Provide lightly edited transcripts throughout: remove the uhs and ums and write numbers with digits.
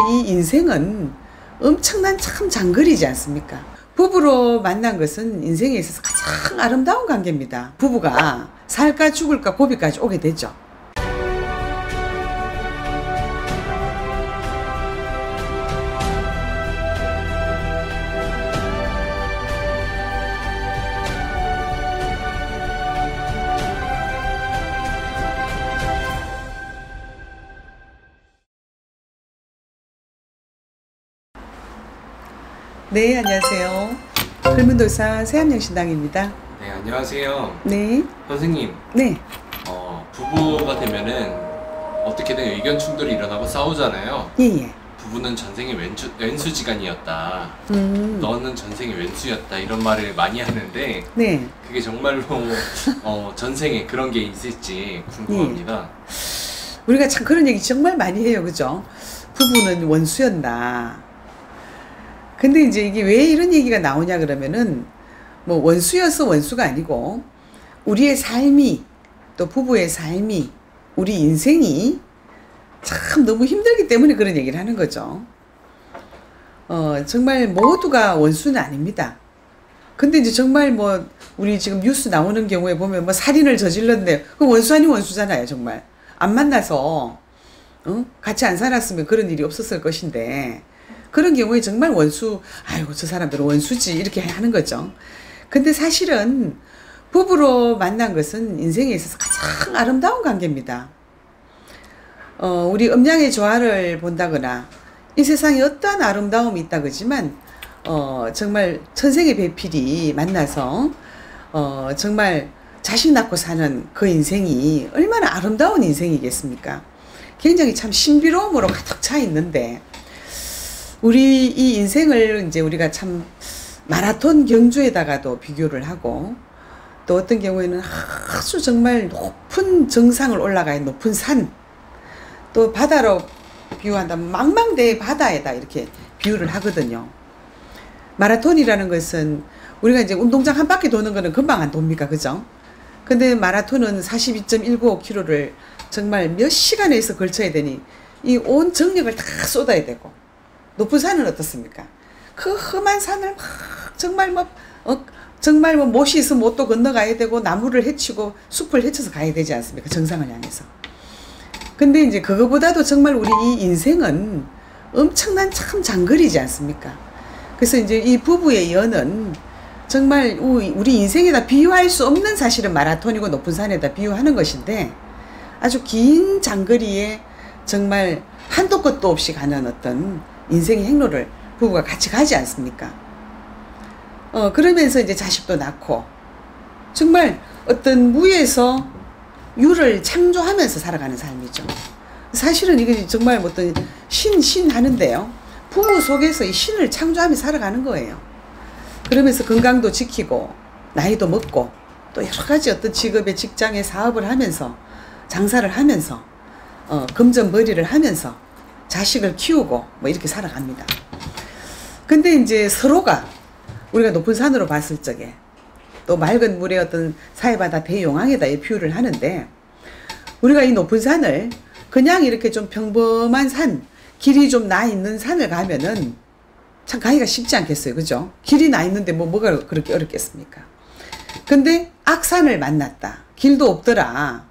이 인생은 엄청난 참 장거리지 않습니까? 부부로 만난 것은 인생에 있어서 가장 아름다운 관계입니다. 부부가 살까 죽을까 고비까지 오게 되죠. 네, 안녕하세요. 불문도사 세암영신당입니다. 네, 안녕하세요. 네. 선생님. 네. 부부가 되면은 어떻게든 의견 충돌이 일어나고 싸우잖아요. 예예. 부부는 전생의 왼수지간이었다. 너는 전생의 왼수였다. 이런 말을 많이 하는데 네. 그게 정말로 전생에 그런 게 있을지 궁금합니다. 예. 우리가 참 그런 얘기 정말 많이 해요, 그죠? 부부는 원수였나. 근데 이제 이게 왜 이런 얘기가 나오냐 그러면은 뭐 원수여서 원수가 아니고 우리의 삶이 또 부부의 삶이 우리 인생이 참 너무 힘들기 때문에 그런 얘기를 하는 거죠. 정말 모두가 원수는 아닙니다. 근데 이제 정말 뭐 우리 지금 뉴스 나오는 경우에 보면 뭐 살인을 저질렀는데 그 원수 아닌 원수잖아요. 정말 안 만나서 같이 안 살았으면 그런 일이 없었을 것인데 그런 경우에 정말 원수, 아이고 저 사람들은 원수지 이렇게 하는 거죠. 근데 사실은 부부로 만난 것은 인생에 있어서 가장 아름다운 관계입니다. 우리 음양의 조화를 본다거나 이 세상에 어떠한 아름다움이 있다 그러지만 정말 천생의 배필이 만나서 정말 자식 낳고 사는 그 인생이 얼마나 아름다운 인생이겠습니까? 굉장히 참 신비로움으로 가득 차 있는데 우리 이 인생을 이제 우리가 참 마라톤 경주에다가도 비교를 하고 또 어떤 경우에는 아주 정말 높은 정상을 올라가야 높은 산 또 바다로 비유한다면 망망대해 바다에다 이렇게 비유를 하거든요. 마라톤이라는 것은 우리가 이제 운동장 한 바퀴 도는 거는 금방 안 돕니까? 그죠? 근데 마라톤은 42.195km를 정말 몇 시간에서 걸쳐야 되니 이 온 정력을 다 쏟아야 되고 높은 산은 어떻습니까? 그 험한 산을 막 정말 뭐 못이 있으면 못도 건너가야 되고 나무를 헤치고 숲을 헤쳐서 가야 되지 않습니까? 정상을 향해서. 근데 이제 그거보다도 정말 우리 이 인생은 엄청난 참 장거리지 않습니까? 그래서 이제 이 부부의 연은 정말 우리 인생에다 비유할 수 없는 사실은 마라톤이고 높은 산에다 비유하는 것인데 아주 긴 장거리에 정말 한도 끝도 없이 가는 어떤 인생의 행로를 부부가 같이 가지 않습니까? 그러면서 이제 자식도 낳고 정말 어떤 무에서 유를 창조하면서 살아가는 삶이죠. 사실은 이게 정말 어떤 신 하는데요. 부부 속에서 이 신을 창조하며 살아가는 거예요. 그러면서 건강도 지키고 나이도 먹고 또 여러 가지 어떤 직업의 직장에 사업을 하면서 장사를 하면서 금전벌이를 하면서 자식을 키우고 뭐 이렇게 살아갑니다. 근데 이제 서로가 우리가 높은 산으로 봤을 적에 또 맑은 물의 어떤 사해바다 대용항에다 이 비유를 하는데 우리가 이 높은 산을 그냥 이렇게 좀 평범한 산, 길이 좀 나 있는 산을 가면은 참 가기가 쉽지 않겠어요. 그죠? 길이 나 있는데 뭐가 그렇게 어렵겠습니까? 근데 악산을 만났다. 길도 없더라.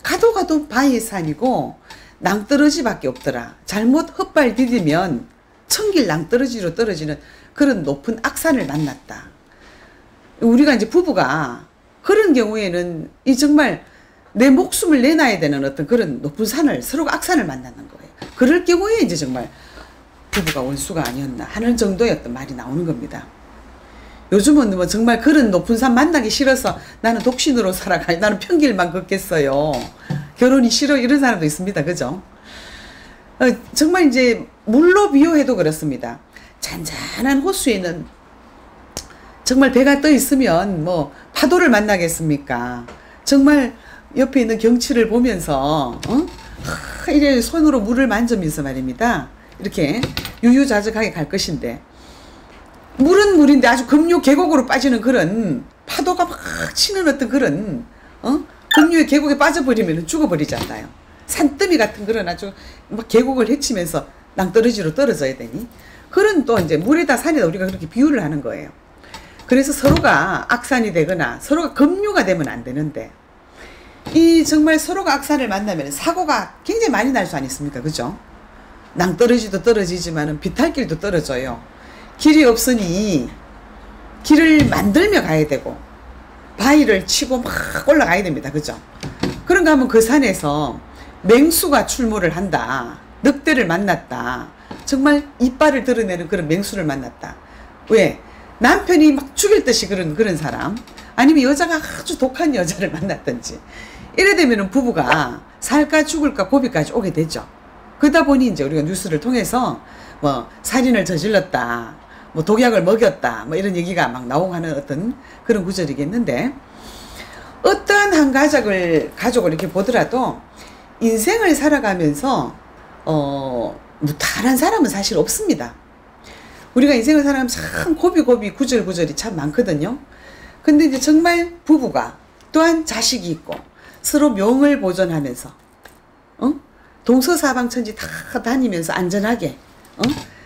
가도 바위산이고 낭떠러지밖에 없더라. 잘못 헛발 디디면 천길 낭떠러지로 떨어지는 그런 높은 악산을 만났다. 우리가 이제 부부가 그런 경우에는 이 정말 내 목숨을 내놔야 되는 어떤 그런 높은 산을 서로가 악산을 만나는 거예요. 그럴 경우에 이제 정말 부부가 원수가 아니었나 하는 정도의 어떤 말이 나오는 겁니다. 요즘은 뭐 정말 그런 높은 산 만나기 싫어서 나는 독신으로 살아가, 나는 평길만 걷겠어요. 결혼이 싫어 이런 사람도 있습니다. 그죠? 정말 이제 물로 비유해도 그렇습니다. 잔잔한 호수에는 정말 배가 떠 있으면 뭐 파도를 만나겠습니까? 정말 옆에 있는 경치를 보면서 이래 손으로 물을 만지면서 말입니다. 이렇게 유유자적하게 갈 것인데 물은 물인데 아주 급류 계곡으로 빠지는 그런 파도가 막 치는 어떤 그런 급류의 계곡에 빠져버리면 죽어버리잖아요. 산더미 같은 그런 아주 막 계곡을 헤치면서 낭떠러지로 떨어져야 되니 그런 또 이제 물에다 산에다 우리가 그렇게 비유를 하는 거예요. 그래서 서로가 악산이 되거나 서로가 급류가 되면 안 되는데 이 정말 서로가 악산을 만나면 사고가 굉장히 많이 날 수 아니습니까? 그죠? 낭떠러지도 떨어지지만은 비탈길도 떨어져요. 길이 없으니 길을 만들며 가야 되고 바위를 치고 막 올라가야 됩니다. 그죠? 그런가 하면 그 산에서 맹수가 출몰을 한다. 늑대를 만났다. 정말 이빨을 드러내는 그런 맹수를 만났다. 왜? 남편이 막 죽일 듯이 그런 사람, 아니면 여자가 아주 독한 여자를 만났든지 이래 되면은 부부가 살까 죽을까 고비까지 오게 되죠. 그러다 보니 이제 우리가 뉴스를 통해서 뭐 살인을 저질렀다, 뭐 독약을 먹였다, 뭐 이런 얘기가 막 나오고 하는 어떤 그런 구절이겠는데, 어떠한 한 가족을 이렇게 보더라도 인생을 살아가면서 무탈한 사람은 사실 없습니다. 우리가 인생을 살아가면 참 고비고비 구절구절이 참 많거든요. 근데 이제 정말 부부가 또한 자식이 있고 서로 명을 보존하면서 동서사방천지 다 다니면서 안전하게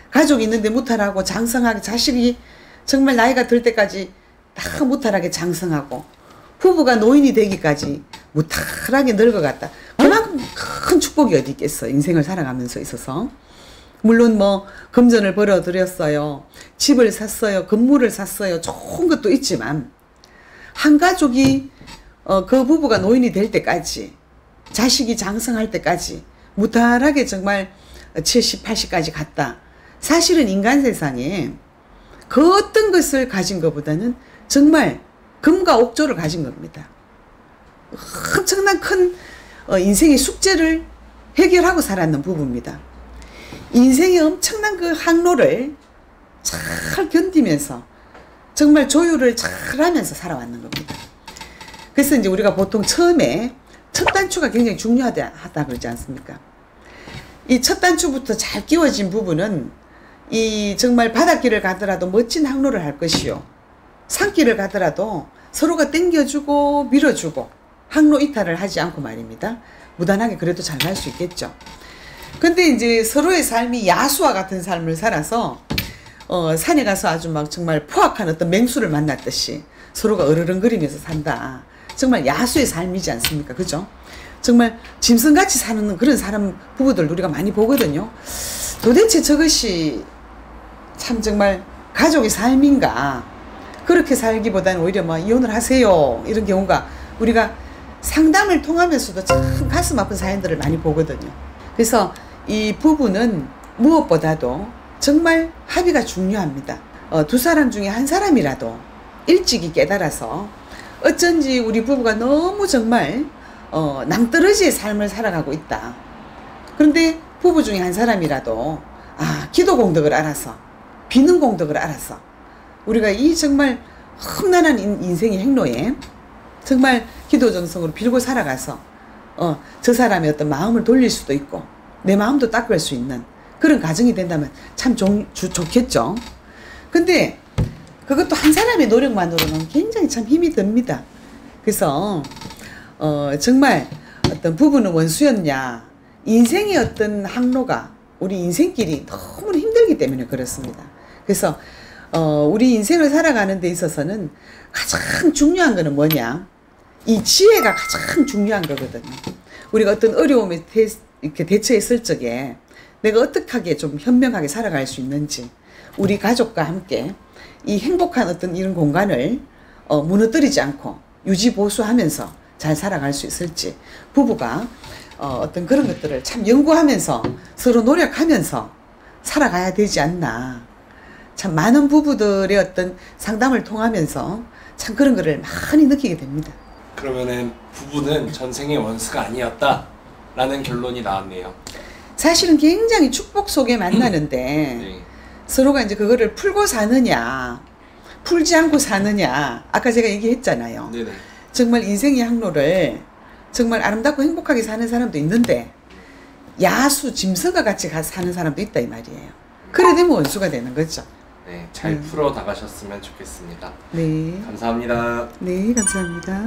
가족이 있는데 무탈하고 장성하게, 자식이 정말 나이가 들 때까지 다 무탈하게 장성하고 부부가 노인이 되기까지 무탈하게 늙어갔다. 그만큼 큰 축복이 어디 있겠어, 인생을 살아가면서 있어서. 물론 뭐 금전을 벌어들였어요, 집을 샀어요, 건물을 샀어요, 좋은 것도 있지만 한 가족이 그 부부가 노인이 될 때까지, 자식이 장성할 때까지 무탈하게 정말 70, 80까지 갔다. 사실은 인간 세상에 그 어떤 것을 가진 것보다는 정말 금과 옥조를 가진 겁니다. 엄청난 큰 인생의 숙제를 해결하고 살았는 부부입니다. 인생의 엄청난 그 항로를 잘 견디면서 정말 조율을 잘 하면서 살아왔는 겁니다. 그래서 이제 우리가 보통 처음에 첫 단추가 굉장히 중요하다 그러지 않습니까? 이 첫 단추부터 잘 끼워진 부부는 이 정말 바닷길을 가더라도 멋진 항로를 할 것이요, 산길을 가더라도 서로가 땡겨주고 밀어주고 항로 이탈을 하지 않고 말입니다. 무난하게 그래도 잘 갈 수 있겠죠. 근데 이제 서로의 삶이 야수와 같은 삶을 살아서 산에 가서 아주 막 정말 포악한 어떤 맹수를 만났듯이 서로가 으르렁거리면서 산다. 정말 야수의 삶이지 않습니까? 그죠? 정말 짐승같이 사는 그런 사람 부부들 우리가 많이 보거든요. 도대체 저것이 참 정말 가족의 삶인가? 그렇게 살기보다는 오히려 뭐 이혼을 하세요, 이런 경우가 우리가 상담을 통하면서도 참 가슴 아픈 사연들을 많이 보거든요. 그래서 이 부부는 무엇보다도 정말 합의가 중요합니다. 두 사람 중에 한 사람이라도 일찍이 깨달아서 어쩐지 우리 부부가 너무 정말 낭떠러지의 삶을 살아가고 있다. 그런데 부부 중에 한 사람이라도 기도 공덕을 알아서, 비는 공덕을 알아서 우리가 이 정말 험난한 인생의 행로에 정말 기도 정성으로 빌고 살아가서 저 사람의 어떤 마음을 돌릴 수도 있고 내 마음도 닦을 수 있는 그런 가정이 된다면 참 좋겠죠. 근데 그것도 한 사람의 노력만으로는 굉장히 참 힘이 듭니다. 그래서 정말 어떤 부부는 원수였냐, 인생의 어떤 항로가, 우리 인생길이 너무 힘들기 때문에 그렇습니다. 그래서 우리 인생을 살아가는 데 있어서는 가장 중요한 거는 뭐냐, 이 지혜가 가장 중요한 거거든요. 우리가 어떤 어려움에 이렇게 대처했을 적에 내가 어떻게 좀 현명하게 살아갈 수 있는지, 우리 가족과 함께 이 행복한 어떤 이런 공간을 무너뜨리지 않고 유지보수하면서 잘 살아갈 수 있을지, 부부가 어떤 그런 것들을 참 연구하면서 서로 노력하면서 살아가야 되지 않나. 참 많은 부부들의 어떤 상담을 통하면서 참 그런 거를 많이 느끼게 됩니다. 그러면은 부부는 전생의 원수가 아니었다 라는 결론이 나왔네요. 사실은 굉장히 축복 속에 만나는데 네. 서로가 이제 그거를 풀고 사느냐 풀지 않고 사느냐, 아까 제가 얘기했잖아요. 네네. 정말 인생의 항로를 정말 아름답고 행복하게 사는 사람도 있는데 야수 짐승과 같이 사는 사람도 있다 이 말이에요. 그래 되면 원수가 되는 거죠. 네, 잘 풀어 나가셨으면 좋겠습니다. 네. 감사합니다. 네, 감사합니다.